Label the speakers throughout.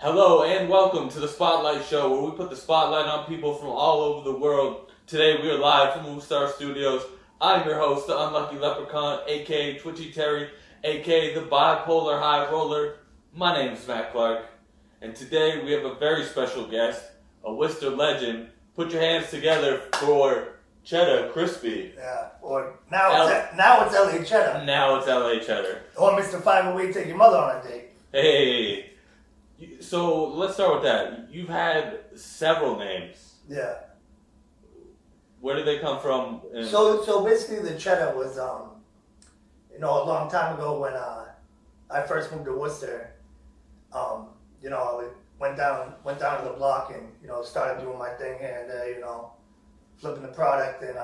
Speaker 1: Hello and welcome to the Spotlight Show, where we put the spotlight on people from all over the world. Today we are live from Moonstar Studios. I'm your host, the Unlucky Leprechaun, aka Twitchy Terry, aka the Bipolar High Roller. My name is Matt Clark, and today we have a very special guest, a Worcester legend. Put your hands together for Chedda Crispy.
Speaker 2: Yeah, or now it's LA Chedda.
Speaker 1: Now it's LA Cheddar.
Speaker 2: Or Mr. 508, take your mother on a date.
Speaker 1: Hey. So let's start with that. You've had several names.
Speaker 2: Yeah.
Speaker 1: Where did they come from?
Speaker 2: So basically the Chedda was, a long time ago when I first moved to Worcester. I went down to the block and, started doing my thing here and there, flipping the product, and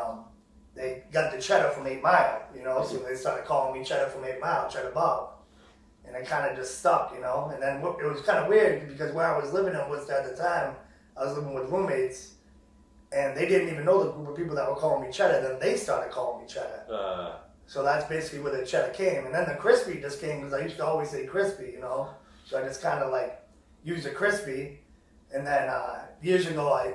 Speaker 2: they got the Chedda from 8 Mile, so they started calling me Chedda from 8 Mile, Chedda Bob. And it kind of just stuck, and then it was kind of weird because where I was living in Worcester at the time, I was living with roommates, and they didn't even know the group of people that were calling me Chedda. Then they started calling me Chedda. So that's basically where the Chedda came. And then the Crispy just came because I used to always say Crispy, so I just kind of used the Crispy. And then years ago,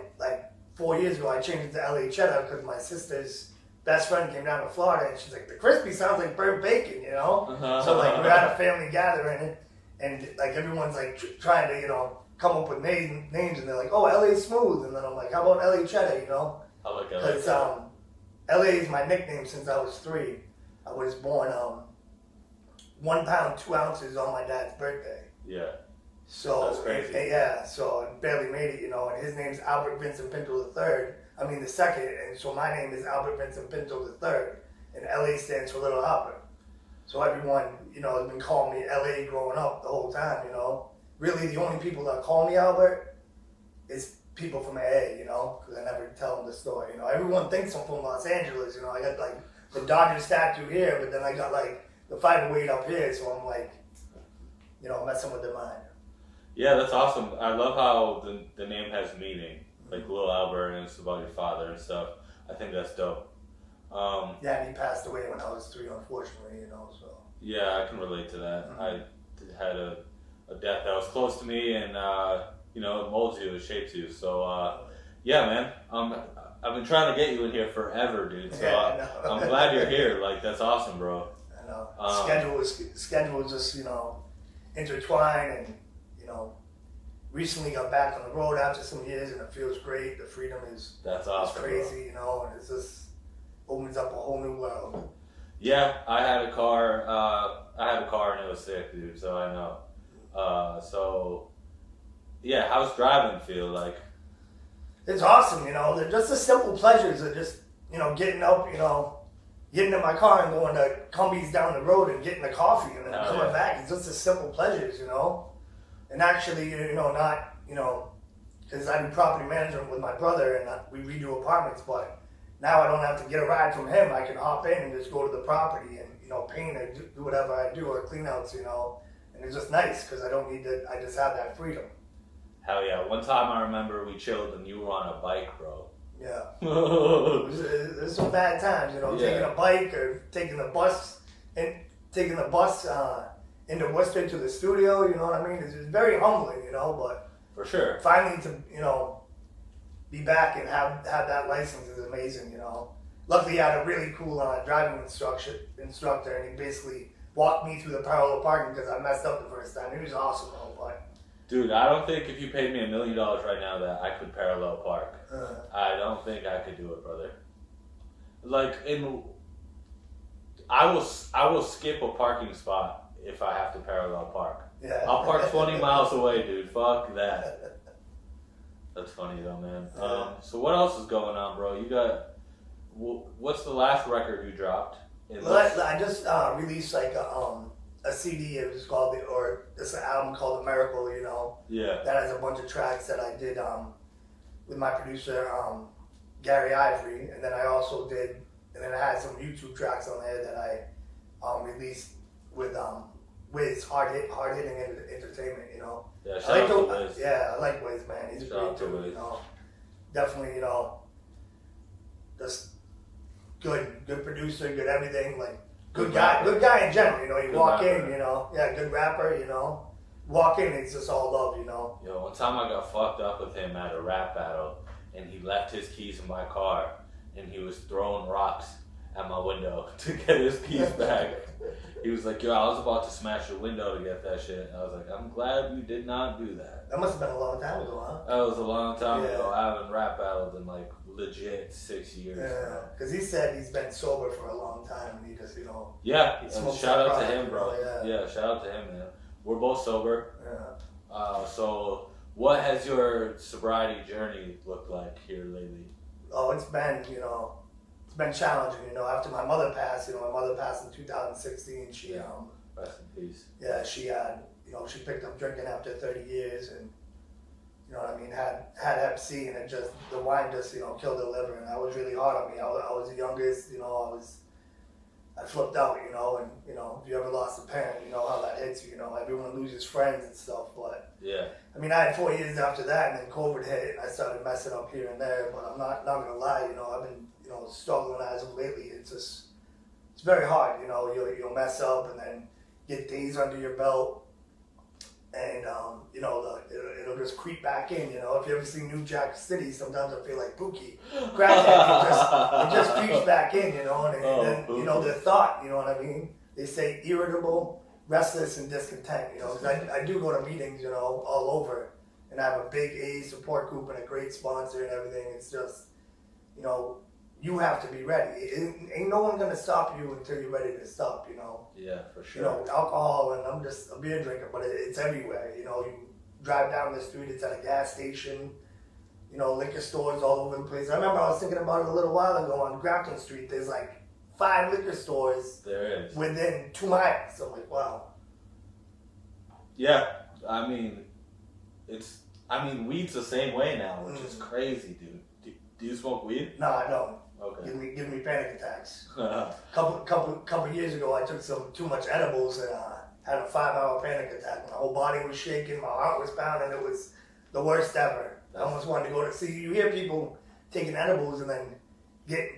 Speaker 2: 4 years ago, I changed it to LA Chedda because my sister's best friend came down to Florida, and she's like, the Crispy sounds like burnt bacon, So we had a family gathering, and everyone's trying to come up with names, and they're like, oh, LA Smooth, and then I'm like, how about LA Chedda,
Speaker 1: I like LA.
Speaker 2: Because LA is my nickname since I was 3. I was born 1 pound 2 ounces on my dad's birthday.
Speaker 1: Yeah.
Speaker 2: So
Speaker 1: that's crazy.
Speaker 2: So I barely made it, and his name's Albert Vincent Pinto III. The second, and so my name is Albert Vincent Pinto III, and LA stands for Little Albert. So everyone, has been calling me LA growing up the whole time, Really, the only people that call me Albert is people from AA, because I never tell them the story, Everyone thinks I'm from Los Angeles, I got the Dodger statue here, but then I got the 508 up here, so I'm messing with their mind.
Speaker 1: Yeah, that's awesome. I love how the name has meaning. Like Little Albert, and it's about your father and stuff. I think that's dope.
Speaker 2: Yeah, and he passed away when I was 3, unfortunately, so.
Speaker 1: Yeah, I can relate to that. Mm-hmm. I had a death that was close to me, and, it molds you, it shapes you. So, yeah, man, I've been trying to get you in here forever, dude. So I'm glad you're here. That's awesome, bro.
Speaker 2: I know. Schedule was just, intertwined, and, recently got back on the road after some years, and it feels great. The freedom is crazy, and it just opens up a whole new world.
Speaker 1: Yeah, I had a car. And it was sick, dude. So I know. So yeah, how's driving feel like?
Speaker 2: It's awesome, They're just the simple pleasures of just getting up, getting in my car and going to Cumbies down the road and getting a coffee and then coming back. It's just the simple pleasures, And actually, not, because I do property management with my brother, and we redo apartments, but now I don't have to get a ride from him. I can hop in and just go to the property and, paint or do whatever I do, or clean outs, and it's just nice because I don't need to, I just have that freedom.
Speaker 1: Hell yeah. One time I remember we chilled and you were on a bike, bro.
Speaker 2: Yeah. There's some bad times, taking a bike or taking the bus into Worcester to the studio, you know what I mean? It's very humbling, but
Speaker 1: for sure.
Speaker 2: Finally to, be back and have that license is amazing, Luckily I had a really cool driving instructor, and he basically walked me through the parallel parking because I messed up the first time. He was awesome though, but.
Speaker 1: Dude, I don't think if you paid me $1 million right now that I could parallel park. I don't think I could do it, brother. I will skip a parking spot if I have to parallel park.
Speaker 2: Yeah.
Speaker 1: I'll park 20 miles away, dude. Fuck that. That's funny though, man. So what else is going on, bro? You got, what's the last record you dropped?
Speaker 2: I just released a CD. It was called it's an album called The Miracle.
Speaker 1: Yeah.
Speaker 2: That has a bunch of tracks that I did with my producer Gary Ivory, and then I also did, and then I had some YouTube tracks on there that I released with Wiz, hard hitting entertainment.
Speaker 1: Yeah, shout out to Wiz.
Speaker 2: Yeah, I like Wiz, man. He's great too. Definitely, just good producer, good everything. Good guy in general. You walk in, good rapper, walk in, it's just all love, you know.
Speaker 1: Yo, one time I got fucked up with him at a rap battle, and he left his keys in my car, and he was throwing rocks at my window to get his keys back. He was like, yo, I was about to smash your window to get that shit. I was like, I'm glad you did not do that.
Speaker 2: That must have been a long time ago, huh?
Speaker 1: That was a long time ago. I haven't rap battled in like legit 6 years.
Speaker 2: Yeah, because he said he's been sober for a long time, and he just, you know.
Speaker 1: Yeah,
Speaker 2: smokes
Speaker 1: shout
Speaker 2: that
Speaker 1: out to
Speaker 2: product,
Speaker 1: him, bro. Yeah, shout out to him, man. We're both sober.
Speaker 2: Yeah.
Speaker 1: So what has your sobriety journey looked like here lately?
Speaker 2: Oh, it's been, you know, it's been challenging, you know. After my mother passed, you know, my mother passed in 2016. She,
Speaker 1: Rest in peace.
Speaker 2: Yeah, she had, you know, she picked up drinking after 30 years, and you know what I mean, had Hep C, and it just, the wine just, you know, killed her liver, and that was really hard on me. I was the youngest, you know, I flipped out, you know, and you know, if you ever lost a parent, you know how that hits you, you know, everyone loses friends and stuff, but
Speaker 1: yeah.
Speaker 2: I mean, I had 4 years after that, and then COVID hit, and I started messing up here and there, but I'm not gonna lie, you know, I've been, you know, struggling as of lately. It's very hard, you know, you'll mess up and then get days under your belt, and you know, it'll just creep back in, you know. If you ever see New Jack City, sometimes I feel like Pookie. Crackhead, it just creeps back in, you know, and then, you know, the thought, you know what I mean? They say irritable, restless, and discontent, you know, because I do go to meetings, you know, all over, and I have a big AA support group and a great sponsor and everything. It's just, you know, you have to be ready. Ain't no one gonna stop you until you're ready to stop, you know.
Speaker 1: Yeah, for sure.
Speaker 2: You know, alcohol, and I'm just a beer drinker, but it's everywhere. You know, you drive down the street, it's at a gas station, you know, liquor stores all over the place. I remember I was thinking about it a little while ago on Grafton Street. There's like 5 liquor stores
Speaker 1: there is
Speaker 2: within 2 miles. I'm like, wow.
Speaker 1: Yeah, I mean, weed's the same way now, which is crazy, dude. Do you smoke weed?
Speaker 2: No, I don't.
Speaker 1: Okay.
Speaker 2: Give me panic attacks. couple years ago, I took some too much edibles and had a 5-hour panic attack. My whole body was shaking, my heart was pounding. It was the worst ever. I almost wanted to go to see. You hear people taking edibles and then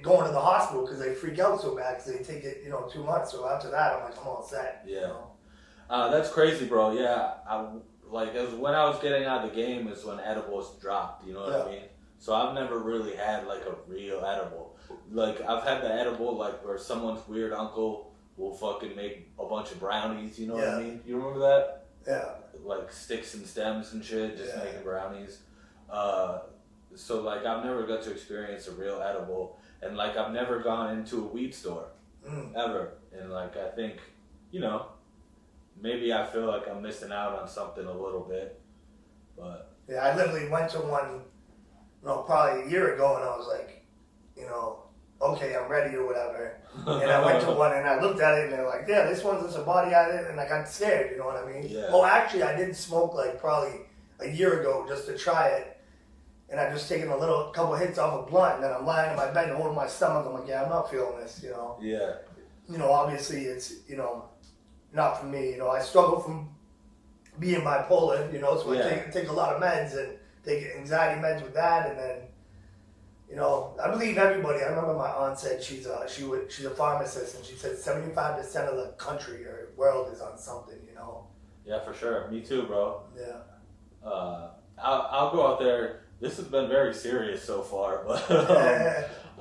Speaker 2: going to the hospital because they freak out so bad because they take it, you know, too much. So after that, I'm like, I'm all set.
Speaker 1: Yeah.
Speaker 2: You know?
Speaker 1: That's crazy, bro. Yeah, when I was getting out of the game is when edibles dropped. You know what I mean? So I've never really had like a real edible. Like I've had the edible like where someone's weird uncle will fucking make a bunch of brownies. You know what I mean? You remember that?
Speaker 2: Yeah.
Speaker 1: Like sticks and stems and shit, just making brownies. So like I've never got to experience a real edible, and like I've never gone into a weed store ever, and like I think, you know, maybe I feel like I'm missing out on something a little bit, but
Speaker 2: yeah, I literally went to one, you know, probably a year ago, and I was like, you know, okay, I'm ready or whatever. And I went to one and I looked at it and they're like, yeah, this one's just a body at it, and I got scared, you know what I mean?
Speaker 1: Yeah.
Speaker 2: Oh, actually, I did smoke like probably a year ago just to try it. And I just taken a couple hits off a blunt, and then I'm lying in my bed holding my stomach. I'm like, yeah, I'm not feeling this, you know.
Speaker 1: Yeah.
Speaker 2: You know, obviously it's, you know, not for me. You know, I struggle from being bipolar, you know, so I take a lot of meds and take anxiety meds with that, and then, you know, I believe everybody. I remember my aunt said she's a pharmacist, and she said 75% of the country or world is on something, you know.
Speaker 1: Yeah, for sure. Me too, bro.
Speaker 2: Yeah.
Speaker 1: I'll go out there. This has been very serious so far, but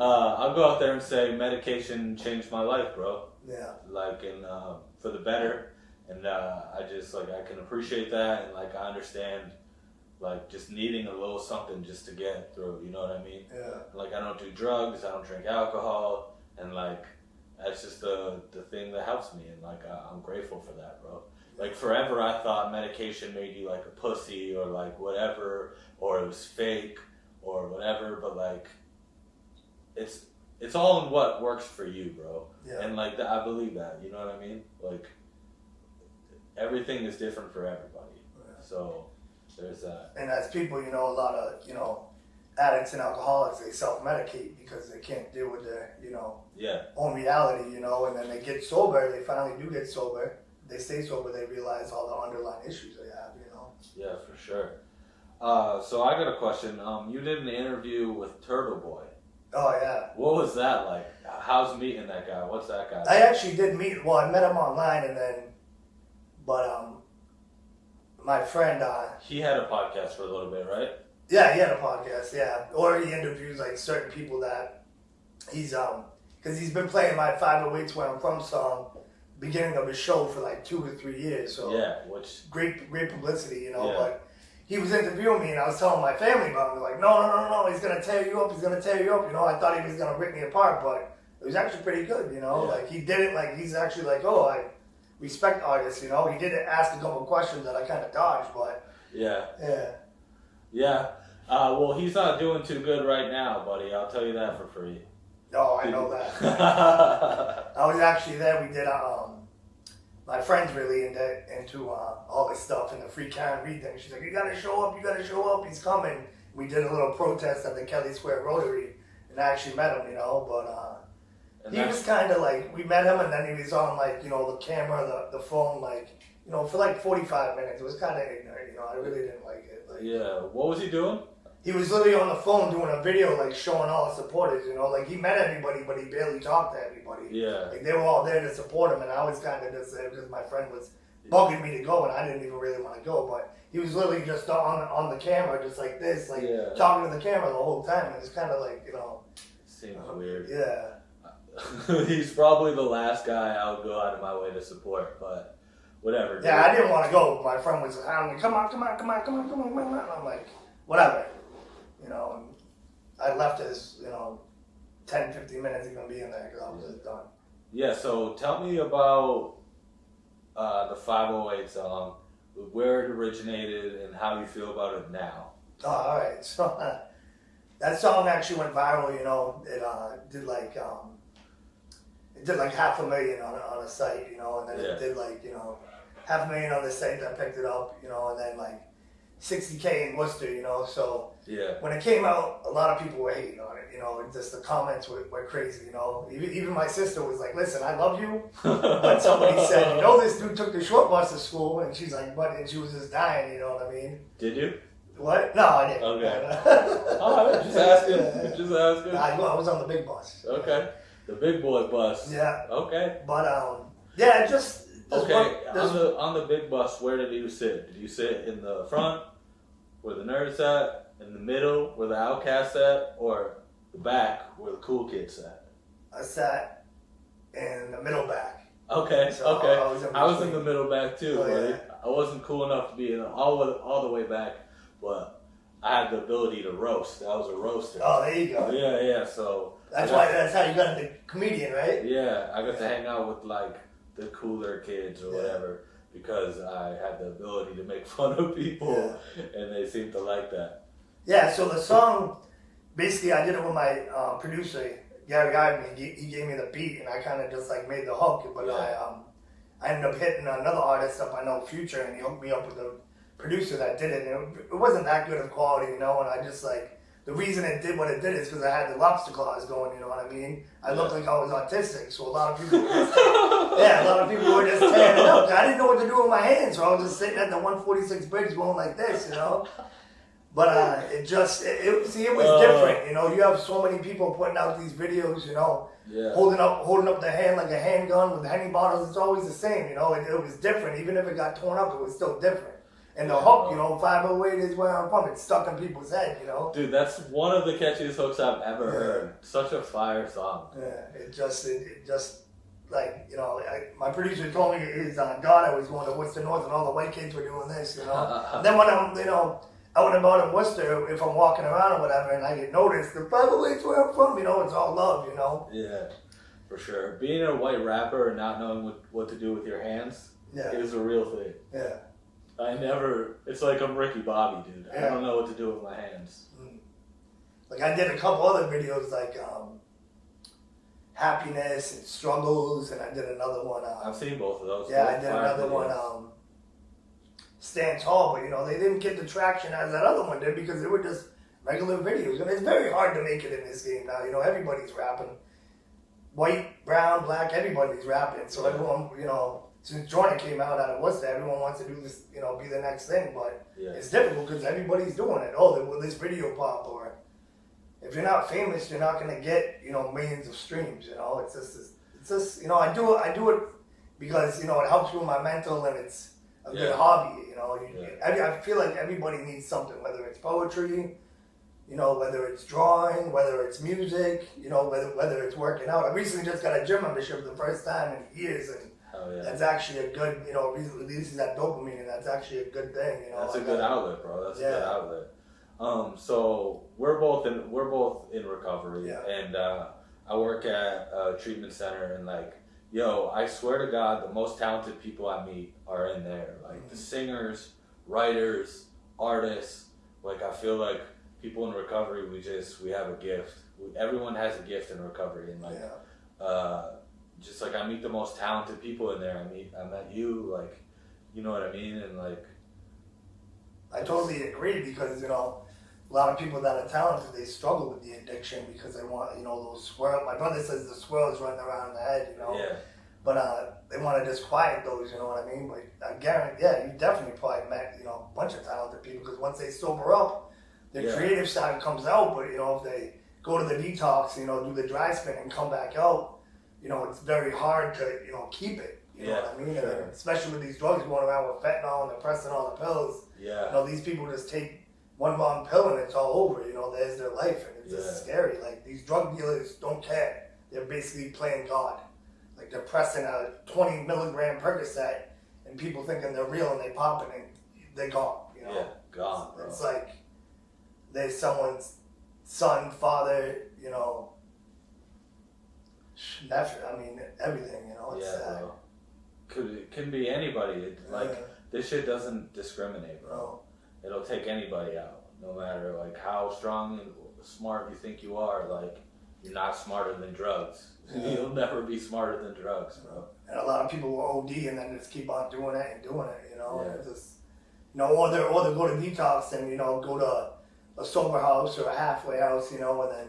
Speaker 1: I'll go out there and say medication changed my life, bro.
Speaker 2: Yeah.
Speaker 1: Like, and for the better, and I just like I can appreciate that, and like I understand, like just needing a little something just to get through. You know what I mean?
Speaker 2: Yeah.
Speaker 1: Like I don't do drugs, I don't drink alcohol, and like that's just the thing that helps me, and like I'm grateful for that, bro. Like forever I thought medication made you like a pussy or like whatever, or it was fake or whatever, but like it's all in what works for you, bro.
Speaker 2: Yeah.
Speaker 1: And like I believe that, you know what I mean? Like everything is different for everybody. Yeah. So there's that.
Speaker 2: And as people, you know, a lot of, you know, addicts and alcoholics, they self-medicate because they can't deal with their, you know, own reality, you know, and then they get sober, they finally do get sober. They stay sober, they realize all the underlying issues they have, you know.
Speaker 1: Yeah, for sure. So I got a question. You did an interview with Turtle Boy.
Speaker 2: Oh, yeah.
Speaker 1: What was that like? How's meeting that guy? What's that guy like?
Speaker 2: I actually did meet, well, I met him online, and then, but my friend,
Speaker 1: he had a podcast for a little bit, right?
Speaker 2: yeah, he had a podcast, yeah. Or he interviews like certain people that he's because he's been playing my 508's Where I'm From song beginning of his show for like 2 or 3 years. So
Speaker 1: yeah, which
Speaker 2: great publicity, you know.
Speaker 1: Yeah.
Speaker 2: But he was interviewing me, and I was telling my family about it. They're like, no, he's gonna tear you up. He's gonna tear you up. You know, I thought he was gonna rip me apart, but it was actually pretty good. You know,
Speaker 1: Yeah.
Speaker 2: like he did it. Like he's actually like, oh, I respect artists. You know, he did ask a couple questions that I kind of dodged, but
Speaker 1: yeah.
Speaker 2: yeah.
Speaker 1: Well, he's not doing too good right now, buddy. I'll tell you that for free.
Speaker 2: No, I know that. I was actually there. We did my friend's really into all this stuff and the free Karen Reed thing. She's like, you gotta show up, he's coming. We did a little protest at the Kelly Square Rotary, and I actually met him, you know, but he was kind of like, we met him, and then he was on like, you know, the camera, the phone, like, you know, for like 45 minutes. It was kind of ignorant, you know, I really didn't like it. Like,
Speaker 1: yeah, what was he doing?
Speaker 2: he was literally on the phone doing a video, like, showing all the supporters, you know, like, he met everybody, but he barely talked to everybody.
Speaker 1: Yeah.
Speaker 2: Like, they were all there to support him, and I was kind of just there because my friend was bugging me to go, and I didn't even really want to go, but he was literally just on the camera, just like this, like, talking to the camera the whole time, and it was kind of like, you know.
Speaker 1: Seems weird.
Speaker 2: Yeah.
Speaker 1: He's probably the last guy I would go out of my way to support, but whatever.
Speaker 2: Yeah, I didn't want to go. My friend was like, come on. And I'm like, whatever. You know, and I left as, you know, 10, 15 minutes even being there because I was just done.
Speaker 1: Yeah, so tell me about the 508 song, where it originated, and how you feel about it now.
Speaker 2: Oh, all right. So that song actually went viral, you know. It did like 500,000 on a site, you know, and then it did like, you know, 500,000 on the site that picked it up, you know, and then like 60K in Worcester, you know. So
Speaker 1: yeah,
Speaker 2: when it came out, a lot of people were hating on it, you know. Just the comments were crazy, you know. Even my sister was like, "Listen, I love you," but somebody said, "You know, this dude took the short bus to school," and she's like, "But," and she was just dying, you know what I mean?
Speaker 1: Did you?
Speaker 2: What? No, I didn't.
Speaker 1: Okay. All right, just asking. Just asking.
Speaker 2: I was on the big bus.
Speaker 1: Okay, the big boy bus.
Speaker 2: Yeah.
Speaker 1: Okay.
Speaker 2: But yeah, just
Speaker 1: okay. On the big bus, where did you sit? Did you sit in the front, where the nerds at? In the middle, where the outcasts at, or the back, where the cool kids at?
Speaker 2: I sat in the middle back.
Speaker 1: Okay,
Speaker 2: so
Speaker 1: okay.
Speaker 2: I was
Speaker 1: in the middle back too, buddy. Yeah. I wasn't cool enough to be in all the way back, but I had the ability to roast. I was a roaster.
Speaker 2: Oh, there you go.
Speaker 1: Yeah. So
Speaker 2: that's how you got into comedian, right?
Speaker 1: Yeah, I got to hang out with like the cooler kids or whatever because I had the ability to make fun of people, and they seemed to like that. Yeah,
Speaker 2: so the song, basically I did it with my producer, Gary Ivan. He gave me the beat, and I kind of just like made the hook, but I ended up hitting another artist up I know, Future, and he hooked me up with the producer that did it, and it wasn't that good of quality, you know, and I just like, the reason it did what it did is because I had the lobster claws going, you know what I mean? I looked like I was autistic, so a lot of people were just tearing it up. I didn't know what to do with my hands, so I was just sitting at the 146 bridge going like this, you know? But it was different, you know. You have so many people putting out these videos, you know, holding up their hand like a handgun with Henny bottles. It's always the same, you know. It was different, even if it got torn up, it was still different. And the hook, you know, 508 is where I'm from. It's stuck in people's head, you know.
Speaker 1: Dude, that's one of the catchiest hooks I've ever heard. Such a fire song.
Speaker 2: Yeah, it just like, you know, my producer told me his daughter was going to Worcester North, and all the white kids were doing this, you know. Then when I'm, you know, out and about in Worcester, if I'm walking around or whatever, and I get noticed, the 508's where I'm from, you know, it's all love, you know?
Speaker 1: Yeah, for sure. Being a white rapper and not knowing what to do with your hands is a real thing.
Speaker 2: Yeah.
Speaker 1: It's like I'm Ricky Bobby, dude. I don't know what to do with my hands.
Speaker 2: Like I did a couple other videos, like Happiness and Struggles, and I did another one.
Speaker 1: I've seen both of those.
Speaker 2: Yeah, I did another one, Stand Tall, but you know, they didn't get the traction as that other one did because they were just regular videos. And it's very hard to make it in this game now. You know, everybody's rapping. White, brown, black, everybody's rapping. So everyone, you know, since Jordan came out of Worcester, everyone wants to do this, you know, be the next thing. But it's difficult because everybody's doing it. Oh, will this video pop? Or if you're not famous, you're not going to get, you know, millions of streams. You know, it's just, you know, I do it because, you know, it helps with my mental, and it's a a good hobby. You know, I feel like everybody needs something, whether it's poetry, you know, whether it's drawing, whether it's music, you know, whether it's working out. I recently just got a gym membership for the first time in years, and that's actually a good, you know, releases that dopamine, and that's actually a good thing. You know,
Speaker 1: that's a good outlet, bro. That's a good outlet. So we're both in recovery, and I work at a treatment center, and like, yo, I swear to God, the most talented people I meet are in there. Like the singers, writers, artists. Like I feel like people in recovery, we have a gift. Everyone has a gift in recovery, and like, just like I meet the most talented people in there. I met you, like, you know what I mean, and like.
Speaker 2: I totally agree, because you know, a lot of people that are talented, they struggle with the addiction because they want, you know, those swirls. My brother says the swirls running around the head, you know.
Speaker 1: Yeah.
Speaker 2: But they want to just quiet those, you know what I mean? But I guarantee, you definitely probably met, you know, a bunch of talented people, because once they sober up, their creative side comes out. But you know, if they go to the detox, you know, do the dry spin and come back out, you know, it's very hard to, you know, keep it. You know what I mean?
Speaker 1: Sure.
Speaker 2: And especially with these drugs going around with fentanyl and they're pressing all the pills.
Speaker 1: Yeah.
Speaker 2: You know, these people just take one wrong pill and it's all over. You know, there's their life, and it's just scary. Like, these drug dealers don't care. They're basically playing God. Like, they're pressing a 20 milligram Percocet, and people thinking they're real, and they pop it and they're gone. You know?
Speaker 1: Yeah, gone, bro.
Speaker 2: It's like there's someone's son, father, you know, nephew. I mean, everything. You know, it's sad.
Speaker 1: Bro. It can be anybody. This shit doesn't discriminate, bro.
Speaker 2: No.
Speaker 1: It'll take anybody out, no matter like how strong and smart you think you are. Like, you're not smarter than drugs. You'll never be smarter than drugs, bro.
Speaker 2: And a lot of people will OD and then just keep on doing it and doing it, you know. And just, you know, or they go to detox and, you know, go to a sober house or a halfway house, you know, and then,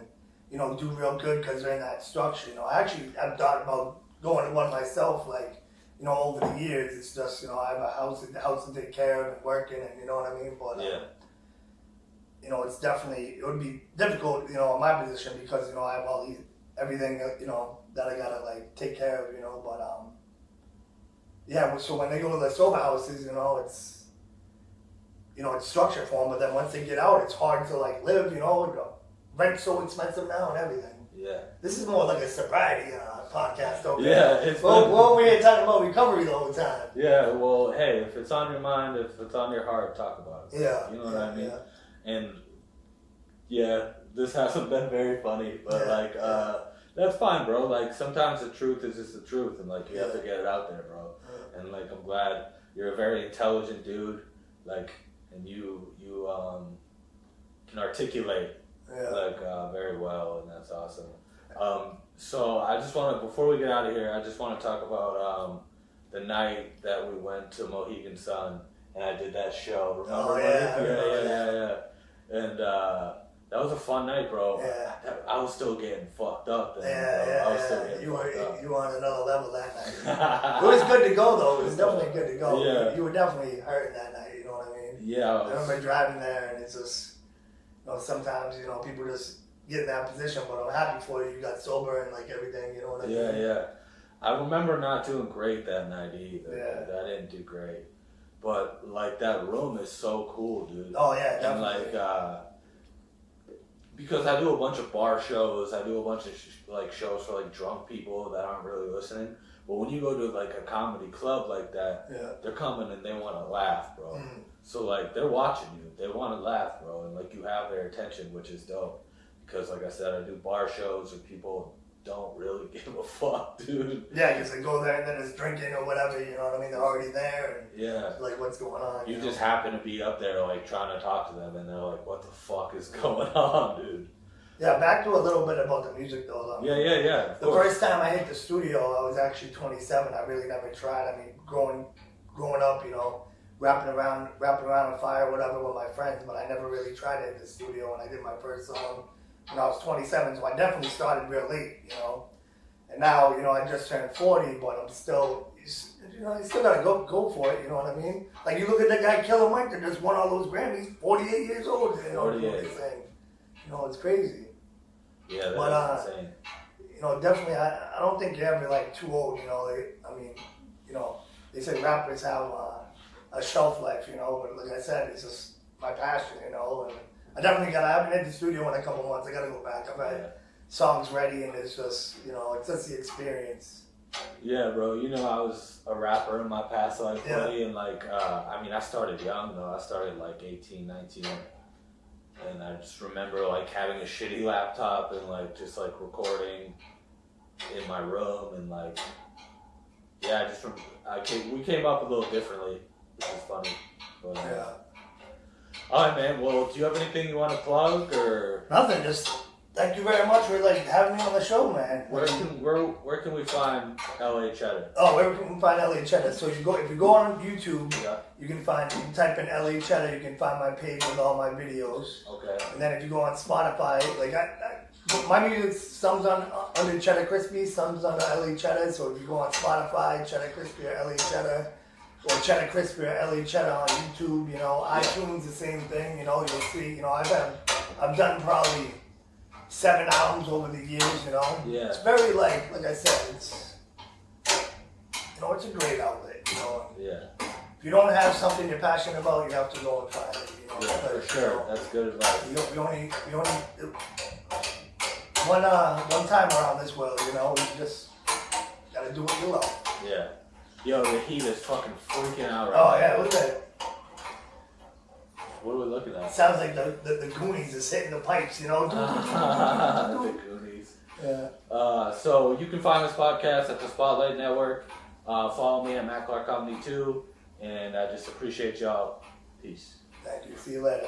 Speaker 2: you know, do real good because they're in that structure. You know, I've thought about going to one myself, like, you know, over the years. It's just, you know, I have a house to take care of and working, and you know what I mean. But you know, it would be difficult, you know, in my position, because you know I have everything, you know, that I gotta like take care of, you know. But so when they go to the sober houses, you know, it's structure for them. But then once they get out, it's hard to like live, you know. Rent's so expensive now and everything.
Speaker 1: Yeah.
Speaker 2: This is more like a sobriety podcast, okay?
Speaker 1: Yeah, it's
Speaker 2: well, we ain't talking about recovery the whole time.
Speaker 1: Yeah, well, hey, if it's on your mind, if it's on your heart, talk about it.
Speaker 2: Yeah.
Speaker 1: You know what I mean? Yeah. And this hasn't been very funny, but that's fine, bro. Like, sometimes the truth is just the truth, and like, you have to get it out there, bro. And like, I'm glad you're a very intelligent dude, like, and you can articulate very well, and that's awesome. So I just want to, before we get out of here, I just want to talk about the night that we went to Mohegan Sun and I did that show. Remember? Yeah. And that was a fun night, bro.
Speaker 2: Yeah.
Speaker 1: I was still getting fucked up then.
Speaker 2: Yeah.
Speaker 1: I was still getting fucked up.
Speaker 2: You were on another level that night. It was good to go, though. It was definitely good to go.
Speaker 1: Yeah.
Speaker 2: You were definitely hurting that night, you know what I mean?
Speaker 1: Yeah.
Speaker 2: I remember driving there, and it's just, you know, sometimes, you know, people just get in that position, but I'm happy for you. You got sober and like everything, you know what I mean?
Speaker 1: Yeah. I remember not doing great that night either.
Speaker 2: Yeah.
Speaker 1: I didn't do great. But like, that room is so cool, dude.
Speaker 2: Oh yeah, definitely.
Speaker 1: And like, because I do a bunch of bar shows, I do a bunch of like shows for like drunk people that aren't really listening. But when you go to like a comedy club like that, they're coming and they want to laugh, bro. So like, they're watching you, they want to laugh, bro, and like, you have their attention, which is dope. Because like I said, I do bar shows and people don't really give a fuck, dude.
Speaker 2: Yeah, because they go there and then it's drinking or whatever, you know what I mean? They're already there, and like, what's going on?
Speaker 1: You just happen to be up there like trying to talk to them, and they're like, what the fuck is going on, dude?
Speaker 2: Yeah, back to a little bit about the music though.
Speaker 1: Yeah.
Speaker 2: The first time I hit the studio, I was actually 27. I really never tried. I mean, growing up, you know, rapping around a fire, whatever, with my friends, but I never really tried to hit the studio when I did my first song when I was 27. So I definitely started real late, you know. And now, you know, I just turned 40, but I'm still, you know, you still gotta go for it. You know what I mean? Like, you look at the guy Killer Mike that just won all those Grammys, 48 years old. You know,
Speaker 1: 48.
Speaker 2: You know, it's crazy.
Speaker 1: Yeah, that's insane.
Speaker 2: You know, definitely, I don't think you're ever like too old. You know, I mean, you know, they say rappers have shelf life, you know. But like I said, it's just my passion, you know. And I haven't hit the studio in a couple months. I gotta go back. I've had songs ready, and it's just, you know, it's just the experience.
Speaker 1: Yeah, bro. You know, I was a rapper in my past life, buddy, and like, I mean, I started young though. I started like 18, 19, and I just remember like having a shitty laptop and like just like recording in my room and like, yeah, we came up a little differently, which is funny. But,
Speaker 2: Yeah.
Speaker 1: All right, man. Well, do you have anything you want to plug or
Speaker 2: Nothing. Just thank you very much for like having me on the show, man.
Speaker 1: where can we find LA Chedda?
Speaker 2: Oh, where can we find LA Chedda? So if you go on YouTube,
Speaker 1: Yeah.
Speaker 2: you can type in LA Chedda, you can find my page with all my videos.
Speaker 1: Okay.
Speaker 2: And then if you go on Spotify, like my music, some's under Chedda Crispy, some's under LA Chedda. So if you go on Spotify, Chedda Crispy or LA Chedda, or Chedda Crispy or LA Chedda on YouTube, you know, iTunes the same thing. You know, you'll see. You know, I've done probably 7 albums over the years. You know,
Speaker 1: Yeah.
Speaker 2: It's very like I said, it's it's a great outlet. You know,
Speaker 1: Yeah.
Speaker 2: if you don't have something you're passionate about, you have to go and try it. You know,
Speaker 1: Yeah, for sure. That's good advice.
Speaker 2: We only one time around this world, you know. You just gotta do what you love.
Speaker 1: Yeah. Yo, the heat is fucking freaking out right
Speaker 2: Oh
Speaker 1: now.
Speaker 2: yeah, look at it.
Speaker 1: What are we looking at?
Speaker 2: Sounds like the Goonies is hitting the pipes, you know.
Speaker 1: The Goonies.
Speaker 2: Yeah.
Speaker 1: So you can find this podcast at the Spotlight Network. Follow me at Matt Clark Comedy 2, and I just appreciate y'all. Peace.
Speaker 2: Thank you. See you later.